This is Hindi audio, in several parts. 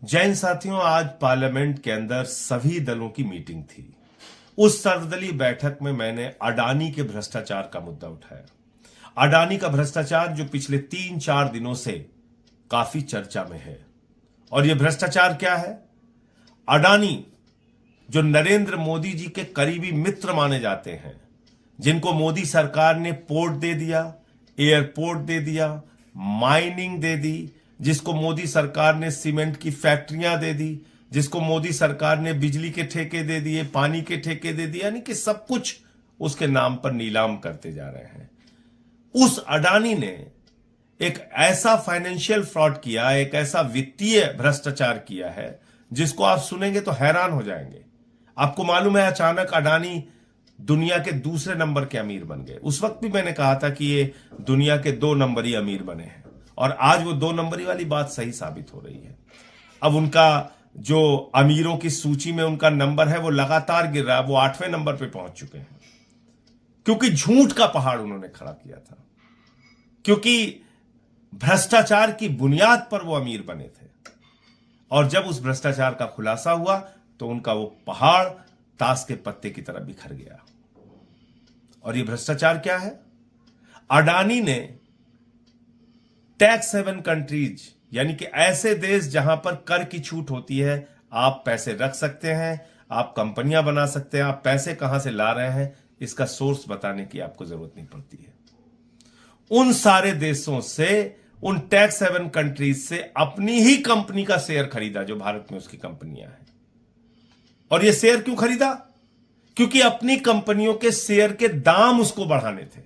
जैन साथियों, आज पार्लियामेंट के अंदर सभी दलों की मीटिंग थी। उस सर्वदलीय बैठक में मैंने अडानी के भ्रष्टाचार का मुद्दा उठाया। अडानी का भ्रष्टाचार जो पिछले 3-4 दिनों से काफी चर्चा में है। और यह भ्रष्टाचार क्या है? अडानी जो नरेंद्र मोदी जी के करीबी मित्र माने जाते हैं, जिनको मोदी सरकार ने पोर्ट दे दिया, एयरपोर्ट दे दिया, माइनिंग दे दी, जिसको मोदी सरकार ने सीमेंट की फैक्ट्रियां दे दी, जिसको मोदी सरकार ने बिजली के ठेके दे दिए, पानी के ठेके दे दिए, यानी कि सब कुछ उसके नाम पर नीलाम करते जा रहे हैं। उस अडानी ने एक ऐसा फाइनेंशियल फ्रॉड किया, एक ऐसा वित्तीय भ्रष्टाचार किया है जिसको आप सुनेंगे तो हैरान हो जाएंगे। आपको मालूम है, अचानक अडानी दुनिया के दूसरे नंबर के अमीर बन गए। उस वक्त भी मैंने कहा था कि ये दुनिया के 2 नंबरी अमीर बने हैं, और आज वो 2 नंबरी वाली बात सही साबित हो रही है। अब उनका जो अमीरों की सूची में उनका नंबर है वो लगातार गिर रहा है। वो 8वें नंबर पे पहुंच चुके हैं, क्योंकि झूठ का पहाड़ उन्होंने खड़ा किया था, क्योंकि भ्रष्टाचार की बुनियाद पर वो अमीर बने थे। और जब उस भ्रष्टाचार का खुलासा हुआ तो उनका वो पहाड़ ताश के पत्ते की तरह बिखर गया। और ये भ्रष्टाचार क्या है? अडानी ने टैक्स हेवन कंट्रीज, यानी कि ऐसे देश जहां पर कर की छूट होती है, आप पैसे रख सकते हैं, आप कंपनियां बना सकते हैं, आप पैसे कहां से ला रहे हैं इसका सोर्स बताने की आपको जरूरत नहीं पड़ती है। उन सारे देशों से, उन टैक्स हेवन कंट्रीज से अपनी ही कंपनी का शेयर खरीदा जो भारत में उसकी कंपनियां हैं। और यह शेयर क्यों खरीदा? क्योंकि अपनी कंपनियों के शेयर के दाम उसको बढ़ाने थे।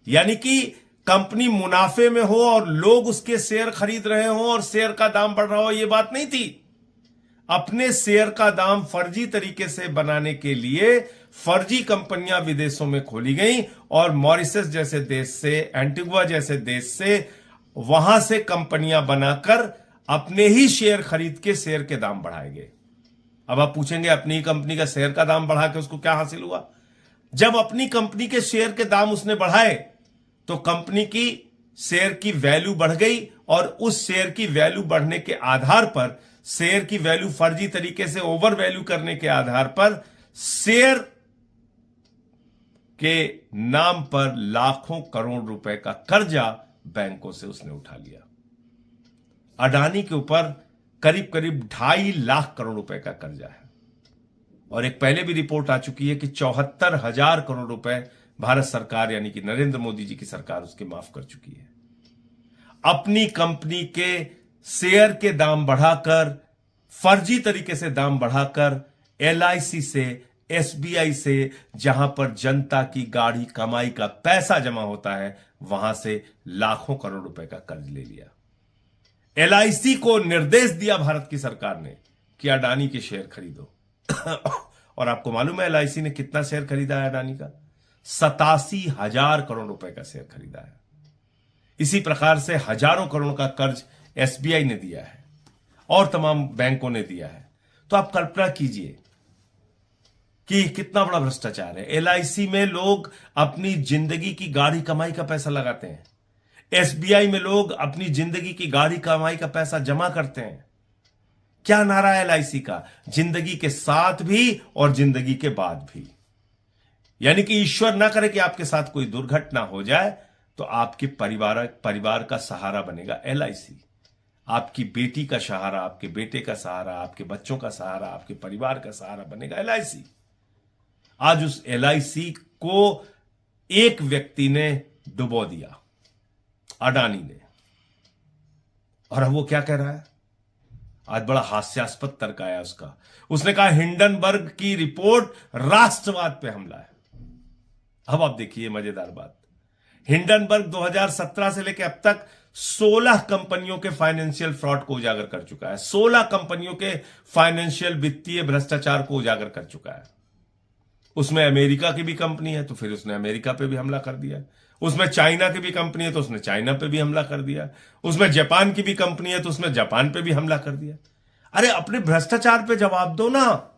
यानी कि कंपनी मुनाफे में हो और लोग उसके शेयर खरीद रहे हो और शेयर का दाम बढ़ रहा हो, यह बात नहीं थी। अपने शेयर का दाम फर्जी तरीके से बनाने के लिए फर्जी कंपनियां विदेशों में खोली गई और मॉरिशस जैसे देश से, एंटीगुआ जैसे देश से, वहां से कंपनियां बनाकर अपने ही शेयर खरीद के शेयर के दाम बढ़ाए गए। अब आप पूछेंगे, अपनी ही कंपनी का शेयर का दाम बढ़ा के उसको क्या हासिल हुआ? जब अपनी कंपनी के शेयर के दाम उसने बढ़ाए तो कंपनी की शेयर की वैल्यू बढ़ गई, और उस शेयर की वैल्यू बढ़ने के आधार पर, शेयर की वैल्यू फर्जी तरीके से ओवर वैल्यू करने के आधार पर, शेयर के नाम पर लाखों करोड़ रुपए का कर्जा बैंकों से उसने उठा लिया। अडानी के ऊपर करीब करीब 2.5 लाख करोड़ रुपए का कर्जा है। और एक पहले भी रिपोर्ट आ चुकी है कि 74,000 करोड़ रुपए भारत सरकार, यानी कि नरेंद्र मोदी जी की सरकार, उसके माफ कर चुकी है। अपनी कंपनी के शेयर के दाम बढ़ाकर, फर्जी तरीके से दाम बढ़ाकर, LIC से, SBI से, जहां पर जनता की गाढ़ी कमाई का पैसा जमा होता है, वहां से लाखों करोड़ रुपए का कर्ज ले लिया। LIC को निर्देश दिया भारत की सरकार ने कि अडानी के शेयर खरीदो। और आपको मालूम है LIC ने कितना शेयर खरीदा है अडानी का? 87,000 करोड़ रुपए का शेयर खरीदा है। इसी प्रकार से हजारों करोड़ का कर्ज SBI ने दिया है और तमाम बैंकों ने दिया है। तो आप कल्पना कीजिए कि कितना बड़ा भ्रष्टाचार है। LIC में लोग अपनी जिंदगी की गाढ़ी कमाई का पैसा लगाते हैं। SBI में लोग अपनी जिंदगी की गाढ़ी कमाई का पैसा जमा करते हैं। क्या नारा है LIC का? जिंदगी के साथ भी और जिंदगी के बाद भी। यानी कि ईश्वर ना करे कि आपके साथ कोई दुर्घटना हो जाए तो आपके परिवार का सहारा बनेगा LIC। आपकी बेटी का सहारा, आपके बेटे का सहारा, आपके बच्चों का सहारा, आपके परिवार का सहारा बनेगा LIC। आज उस LIC को एक व्यक्ति ने डुबो दिया, अडानी ने। और अब वो क्या कह रहा है? आज बड़ा हास्यास्पद तर्क आया उसका। उसने कहा हिंडनबर्ग की रिपोर्ट राष्ट्रवाद पे हमला है। अब आप देखिए मजेदार बात। हिंडनबर्ग 2017 से लेकर अब तक 16 कंपनियों के फाइनेंशियल फ्रॉड को उजागर कर चुका है। 16 कंपनियों के फाइनेंशियल वित्तीय भ्रष्टाचार को उजागर कर चुका है। उसमें अमेरिका की भी कंपनी है तो फिर उसने अमेरिका पे भी हमला कर दिया। उसमें चाइना की भी कंपनी है तो उसने चाइना पे भी हमला कर दिया। उसमें जापान की भी कंपनी है तो उसने जापान पे भी हमला कर दिया। अरे अपने भ्रष्टाचार पे जवाब दो ना।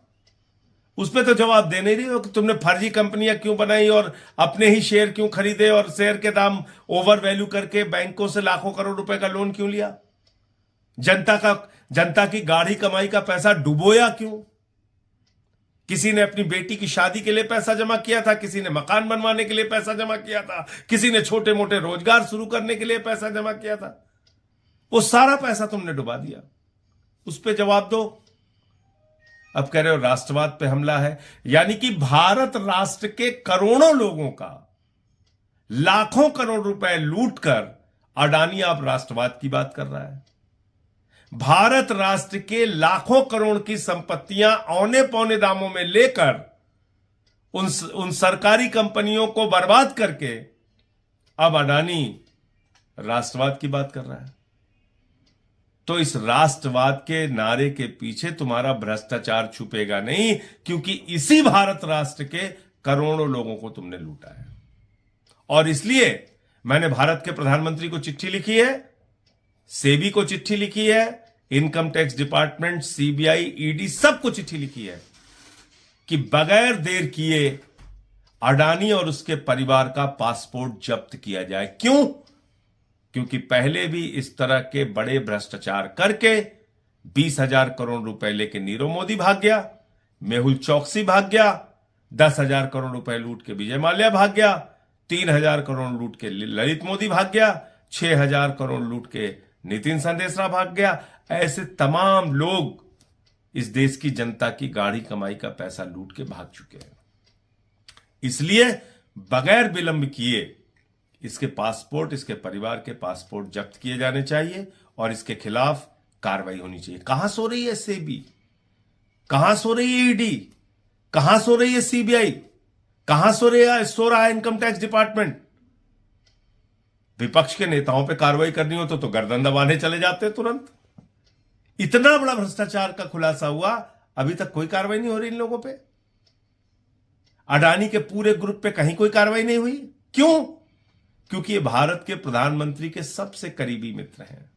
उस पर तो जवाब दे नहीं रही हो कि तुमने फर्जी कंपनियां क्यों बनाई और अपने ही शेयर क्यों खरीदे और शेयर के दाम ओवर वैल्यू करके बैंकों से लाखों करोड़ रुपए का लोन क्यों लिया। जनता की गाढ़ी कमाई का पैसा डुबोया क्यों? किसी ने अपनी बेटी की शादी के लिए पैसा जमा किया था, किसी ने मकान बनवाने के लिए पैसा जमा किया था, किसी ने छोटे मोटे रोजगार शुरू करने के लिए पैसा जमा किया था। वो सारा पैसा तुमने डुबा दिया। उस पर जवाब दो। अब कह रहे हो राष्ट्रवाद पे हमला है, यानी कि भारत राष्ट्र के करोड़ों लोगों का लाखों करोड़ रुपए लूटकर अडानी आप राष्ट्रवाद की बात कर रहा है। भारत राष्ट्र के लाखों करोड़ की संपत्तियां औने पौने दामों में लेकर उन सरकारी कंपनियों को बर्बाद करके अब अडानी राष्ट्रवाद की बात कर रहा है। तो इस राष्ट्रवाद के नारे के पीछे तुम्हारा भ्रष्टाचार छुपेगा नहीं, क्योंकि इसी भारत राष्ट्र के करोड़ों लोगों को तुमने लूटा है। और इसलिए मैंने भारत के प्रधानमंत्री को चिट्ठी लिखी है, सेबी को चिट्ठी लिखी है, income tax department, CBI, ED सबको चिट्ठी लिखी है कि बगैर देर किए अडानी और उसके परिवार का पासपोर्ट जब्त किया जाए। क्यों? क्योंकि पहले भी इस तरह के बड़े भ्रष्टाचार करके 20,000 करोड़ रुपए लेके नीरव मोदी भाग गया, मेहुल चौकसी भाग गया, 10,000 करोड़ रुपए लूट के विजय माल्या भाग गया, 3,000 करोड़ लूट के ललित मोदी भाग गया, 6,000 करोड़ लूट के नितिन संदेशरा भाग गया। ऐसे तमाम लोग इस देश की जनता की गाढ़ी कमाई का पैसा लूट के भाग चुके हैं। इसलिए बगैर विलंब किए इसके पासपोर्ट, इसके परिवार के पासपोर्ट जब्त किए जाने चाहिए और इसके खिलाफ कार्रवाई होनी चाहिए। कहां सो रही है सेबी? कहां सो रही है ईडी? कहां सो रही है सीबीआई? कहां सो रहा है इनकम टैक्स डिपार्टमेंट? विपक्ष के नेताओं पे कार्रवाई करनी हो तो गर्दन दबाने चले जाते तुरंत। इतना बड़ा भ्रष्टाचार का खुलासा हुआ, अभी तक कोई कार्रवाई नहीं हो रही इन लोगों पे। अडानी के पूरे ग्रुप पे कहीं कोई कार्रवाई नहीं हुई। क्यों? क्योंकि ये भारत के प्रधानमंत्री के सबसे करीबी मित्र हैं।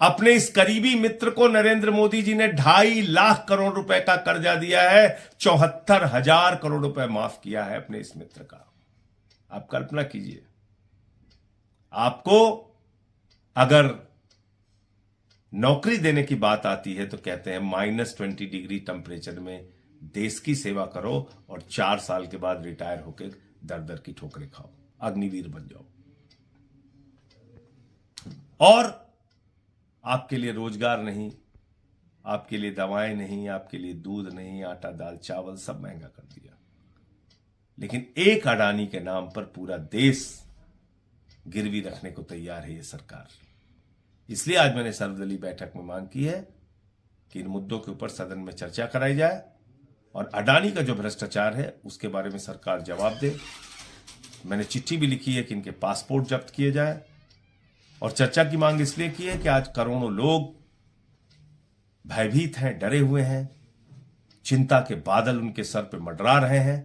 अपने इस करीबी मित्र को नरेंद्र मोदी जी ने 2.5 लाख करोड़ रुपए का कर्जा दिया है, 74,000 करोड़ रुपए माफ किया है अपने इस मित्र का। आप कल्पना कीजिए, आपको अगर नौकरी देने की बात आती है तो कहते हैं -20 डिग्री टेम्परेचर में देश की सेवा करो और 4 साल के बाद रिटायर होकर दर दर की ठोकरें खाओ, अग्निवीर बन जाओ। और आपके लिए रोजगार नहीं, आपके लिए दवाएं नहीं, आपके लिए दूध नहीं, आटा दाल चावल सब महंगा कर दिया। लेकिन एक अडानी के नाम पर पूरा देश गिरवी रखने को तैयार है ये सरकार। इसलिए आज मैंने सर्वदलीय बैठक में मांग की है कि इन मुद्दों के ऊपर सदन में चर्चा कराई जाए और अडानी का जो भ्रष्टाचार है उसके बारे में सरकार जवाब दे। मैंने चिट्ठी भी लिखी है कि इनके पासपोर्ट जब्त किए जाए और चर्चा की मांग इसलिए की है कि आज करोड़ों लोग भयभीत हैं, डरे हुए हैं, चिंता के बादल उनके सर पे मंडरा रहे हैं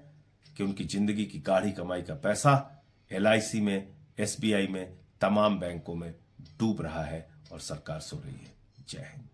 कि उनकी जिंदगी की गाढ़ी कमाई का पैसा LIC में, SBI में, तमाम बैंकों में डूब रहा है और सरकार सो रही है। जय हिंद।